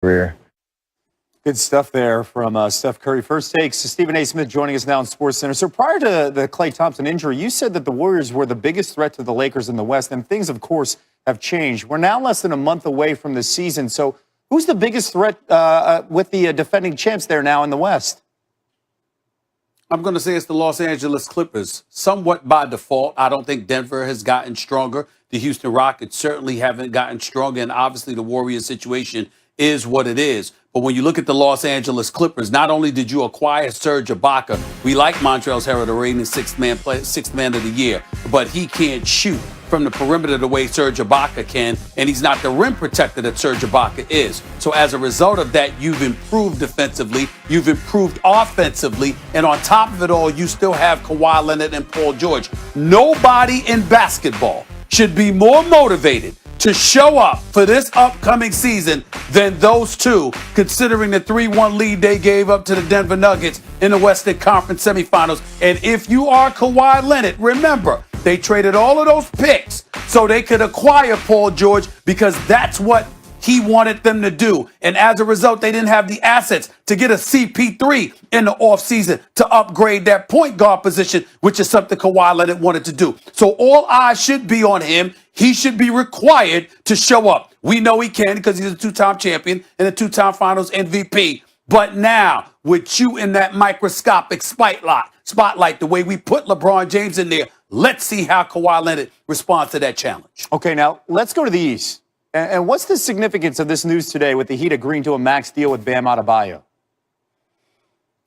career. Good stuff there from Steph Curry. First takes, Stephen A. Smith joining us now on SportsCenter. So prior to the Klay Thompson injury, you said that the Warriors were the biggest threat to the Lakers in the West, and things, of course, have changed. We're now less than a month away from the season. So who's the biggest threat with the defending champs there now in the West? I'm going to say it's the Los Angeles Clippers, somewhat by default. I don't think Denver has gotten stronger. The Houston Rockets certainly haven't gotten stronger, and obviously the Warriors situation is what it is. But when you look at the Los Angeles Clippers, not only did you acquire Serge Ibaka, we like Montrezl Harrell, the reigning sixth man of the year, but he can't shoot from the perimeter the way Serge Ibaka can, and he's not the rim protector that Serge Ibaka is. So as a result of that, you've improved defensively, you've improved offensively, and on top of it all, you still have Kawhi Leonard and Paul George. Nobody in basketball should be more motivated to show up for this upcoming season than those two, considering the 3-1 lead they gave up to the Denver Nuggets in the Western Conference semifinals. And if you are Kawhi Leonard, remember, they traded all of those picks so they could acquire Paul George because that's what he wanted them to do. And as a result, they didn't have the assets to get a CP3 in the offseason to upgrade that point guard position, which is something Kawhi Leonard wanted to do. So all eyes should be on him. He should be required to show up. We know he can because he's a two-time champion and a two-time finals MVP. But now, with you in that microscopic spotlight, the way we put LeBron James in there, let's see how Kawhi Leonard responds to that challenge. Okay, now let's go to the East. And what's the significance of this news today with the Heat agreeing to a max deal with Bam Adebayo?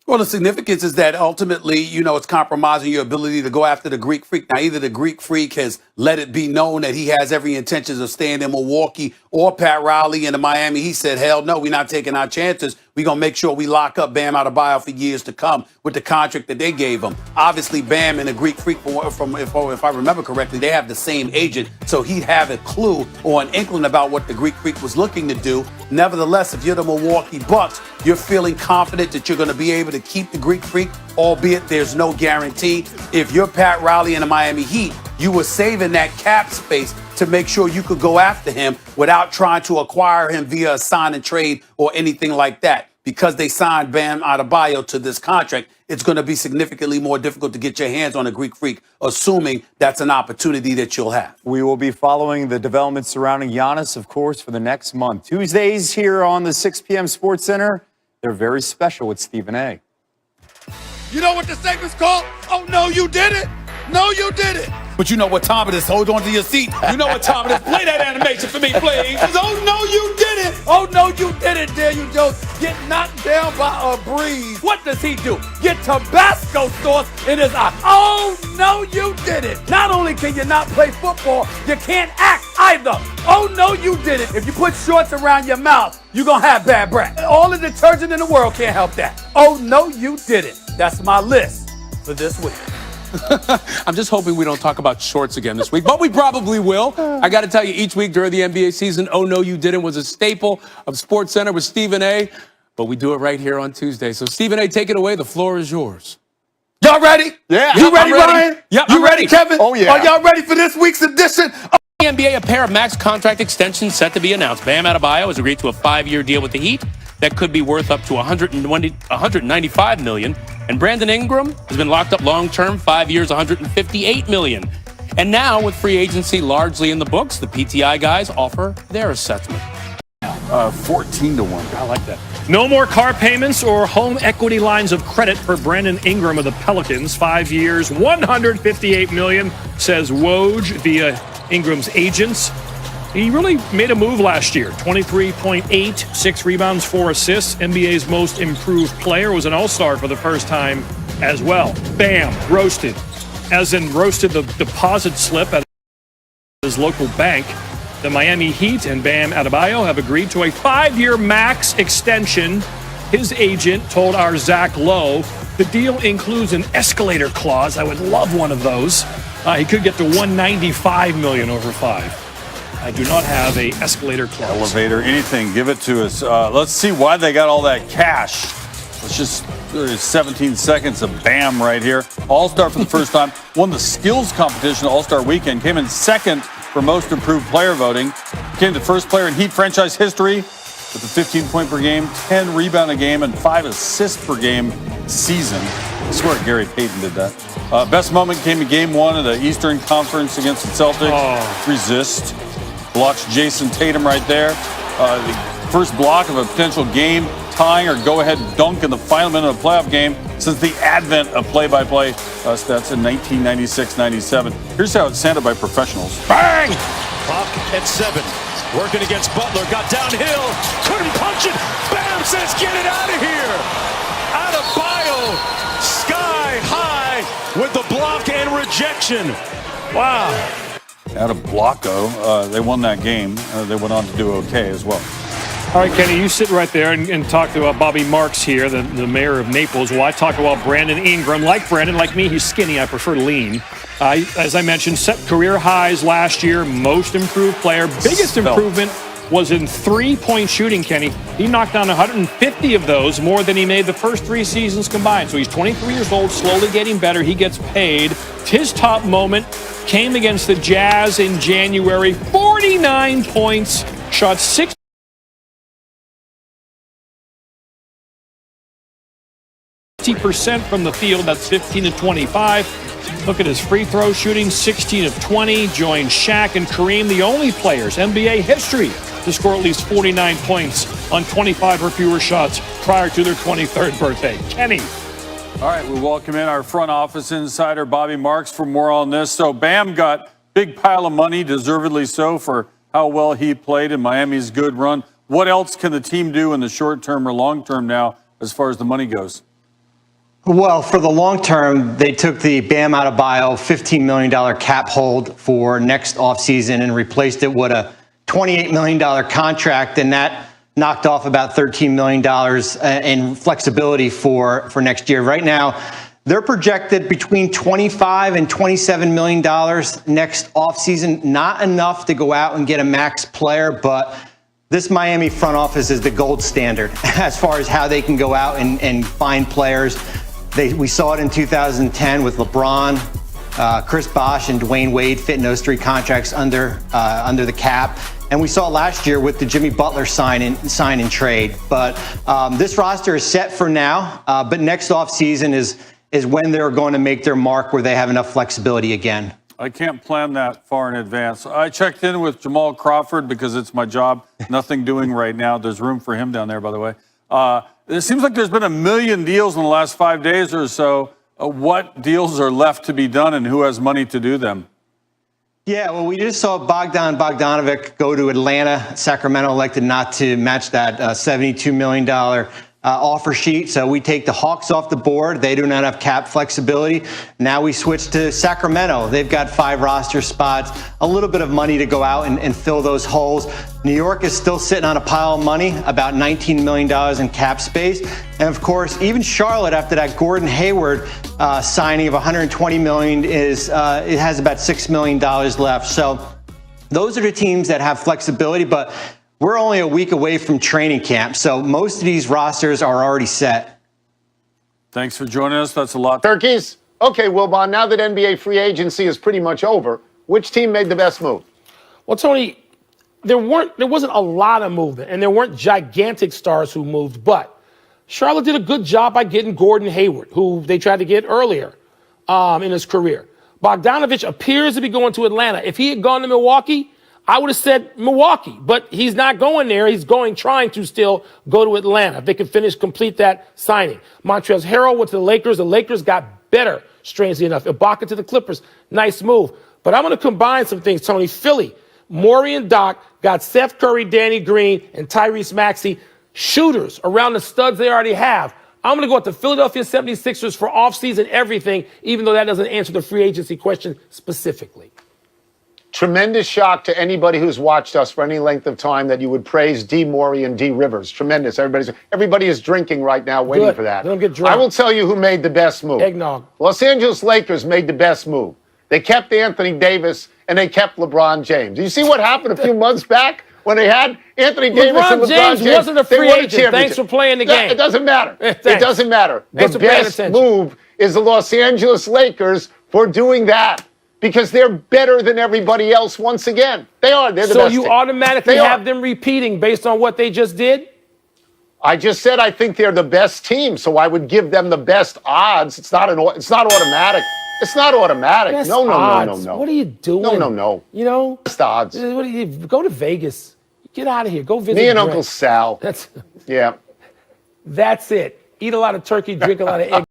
Well, the significance is that ultimately, it's compromising your ability to go after the Greek Freak. Now, either the Greek Freak has let it be known that he has every intention of staying in Milwaukee, or Pat Riley in Miami. He said, hell no, we're not taking our chances. We're going to make sure we lock up Bam Adebayo for years to come with the contract that they gave him. Obviously, Bam and the Greek Freak, if I remember correctly, they have the same agent, so he'd have a clue or an inkling about what the Greek Freak was looking to do. Nevertheless, if you're the Milwaukee Bucks, you're feeling confident that you're going to be able to keep the Greek Freak, albeit there's no guarantee. If you're Pat Riley and the Miami Heat, you were saving that cap space to make sure you could go after him without trying to acquire him via a sign and trade or anything like that. Because they signed Bam Adebayo to this contract, it's going to be significantly more difficult to get your hands on a Greek Freak, assuming that's an opportunity that you'll have. We will be following the developments surrounding Giannis, of course, for the next month. Tuesdays here on the 6 p.m. Sports Center, they're very special with Stephen A. You know what the segment's called? Oh, no, you didn't. No, you didn't. But you know what time it is. Hold on to your seat. You know what time it is. Play that animation for me, please. Oh, no, you didn't. Oh, no, you didn't, Daniel Jones. Get knocked down by a breeze. What does he do? Get Tabasco sauce in his eye. Oh, no, you didn't. Not only can you not play football, you can't act either. Oh, no, you didn't. If you put shorts around your mouth, you're going to have bad breath. All the detergent in the world can't help that. Oh, no, you didn't. That's my list for this week. I'm just hoping we don't talk about shorts again this week, but we probably will. I got to tell you, each week during the NBA season, Oh No You Didn't was a staple of SportsCenter with Stephen A., but we do it right here on Tuesday. So, Stephen A., take it away. The floor is yours. Y'all ready? Yeah. You ready, Ryan? Yep, You I'm ready, Kevin? Oh, yeah. Are y'all ready for this week's edition? The NBA, a pair of max contract extensions set to be announced. Bam Adebayo has agreed to a 5-year deal with the Heat that could be worth up to $195 million. And Brandon Ingram has been locked up long-term, 5 years, $158 million. And now, with free agency largely in the books, the PTI guys offer their assessment. 14-1. I like that. No more car payments or home equity lines of credit for Brandon Ingram of the Pelicans. 5 years, $158 million, says Woj via Ingram's agents. He really made a move last year. 23.8, 6 rebounds, 4 assists. NBA's most improved player, was an all-star for the first time as well. Bam, roasted. As in roasted the deposit slip at his local bank. The Miami Heat and Bam Adebayo have agreed to a 5-year max extension. His agent told our Zach Lowe the deal includes an escalator clause. I would love one of those. He could get to $195 million over 5. I do not have a escalator clause. Elevator, anything, give it to us. Let's see why they got all that cash. Let's just 17 seconds of Bam right here. All-Star for the first time. Won the skills competition All-Star Weekend. Came in second for most improved player voting. Became the first player in Heat franchise history with a 15-point per game, 10 rebound a game, and 5 assists per game season. I swear Gary Payton did that. Best moment came in Game 1 of the Eastern Conference against the Celtics. Resist. Blocks Jason Tatum right there. The first block of a potential game tying or go-ahead dunk in the final minute of a playoff game since the advent of play-by-play stats in 1996-97. Here's how it's handled by professionals. Bang! Clock at 7. Working against Butler. Got downhill. Couldn't punch it. Bam says, get it out of here. Adebayo, sky high with the block and rejection. Wow. Out of Blocko, they won that game. They went on to do okay as well. All right, Kenny, you sit right there and talk to Bobby Marks here, the mayor of Naples. Well, I talk about Brandon Ingram. Like Brandon, like me, he's skinny. I prefer lean. As I mentioned, set career highs last year, most improved player. Biggest improvement was in three-point shooting, Kenny. He knocked down 150 of those, more than he made the first 3 seasons combined. So he's 23 years old, slowly getting better. He gets paid. His top moment came against the Jazz in January. 49 points, shot 60% from the field. That's 15 of 25. Look at his free throw shooting, 16 of 20. Joined Shaq and Kareem, the only players NBA history to score at least 49 points on 25 or fewer shots prior to their 23rd birthday. Kenny. All right, we welcome in our front office insider, Bobby Marks, for more on this. So Bam got big pile of money, deservedly so, for how well he played in Miami's good run. What else can the team do in the short term or long term now as far as the money goes? Well, for the long term, they took the Bam Adebayo $15 million cap hold for next offseason and replaced it with a $28 million contract, and that knocked off about $13 million in flexibility for next year. Right now, they're projected between $25 and $27 million next offseason. Not enough to go out and get a max player, but this Miami front office is the gold standard as far as how they can go out and find players. We saw it in 2010 with LeBron, Chris Bosh, and Dwayne Wade fitting those 3 contracts under the cap. And we saw last year with the Jimmy Butler sign and trade. But this roster is set for now. But next offseason is when they're going to make their mark where they have enough flexibility again. I can't plan that far in advance. I checked in with Jamal Crawford because it's my job. Nothing doing right now. There's room for him down there, by the way. It seems like there's been 1 million deals in the last 5 days or so. What deals are left to be done and who has money to do them? Yeah, well, we just saw Bogdanovic go to Atlanta. Sacramento elected not to match that $72 million offer sheet. So we take the Hawks off the board. They do not have cap flexibility. Now we switch to Sacramento. They've got 5 roster spots, a little bit of money to go out and fill those holes. New York is still sitting on a pile of money, about $19 million in cap space. And of course, even Charlotte, after that Gordon Hayward signing of $120 million, it has about $6 million left. So those are the teams that have flexibility, but we're only a week away from training camp, so most of these rosters are already set. Thanks for joining us. That's a lot. Turkeys. Okay, Wilbon, now that NBA free agency is pretty much over, which team made the best move? Well, Tony, there wasn't a lot of movement, and there weren't gigantic stars who moved, but Charlotte did a good job by getting Gordon Hayward, who they tried to get earlier in his career. Bogdanovic appears to be going to Atlanta. If he had gone to Milwaukee, I would have said Milwaukee, but he's not going there. He's trying to still go to Atlanta. If they can complete that signing. Montrezl Harrell went to the Lakers. The Lakers got better, strangely enough. Ibaka to the Clippers. Nice move. But I'm going to combine some things, Tony. Philly, Maury and Doc got Seth Curry, Danny Green, and Tyrese Maxey, shooters around the studs they already have. I'm going to go with the Philadelphia 76ers for offseason everything, even though that doesn't answer the free agency question specifically. Tremendous shock to anybody who's watched us for any length of time that you would praise D. Morey and D. Rivers. Tremendous. Everybody is drinking right now, waiting for that. Don't get drunk. I will tell you who made the best move. Eggnog. Los Angeles Lakers made the best move. They kept Anthony Davis and they kept LeBron James. You see what happened a few months back when they had Anthony Davis and LeBron James? Wasn't a free agent. Thanks for playing the game. It doesn't matter. It doesn't matter. Thanks the best move is the Los Angeles Lakers for doing that. because they're better than everybody else once again. They are. They're the So best you team. automatically They are. have them repeating based on what they just did? I just said I think they're the best team, so I would give them the best odds. It's not automatic. It's not automatic. Best No. odds. What are you doing? No. You know? Best odds. What do you, go to Vegas. Get out of here. Go visit Me and Brett. Uncle Sal. That's Yeah. it. Eat a lot of turkey, drink a lot of egg.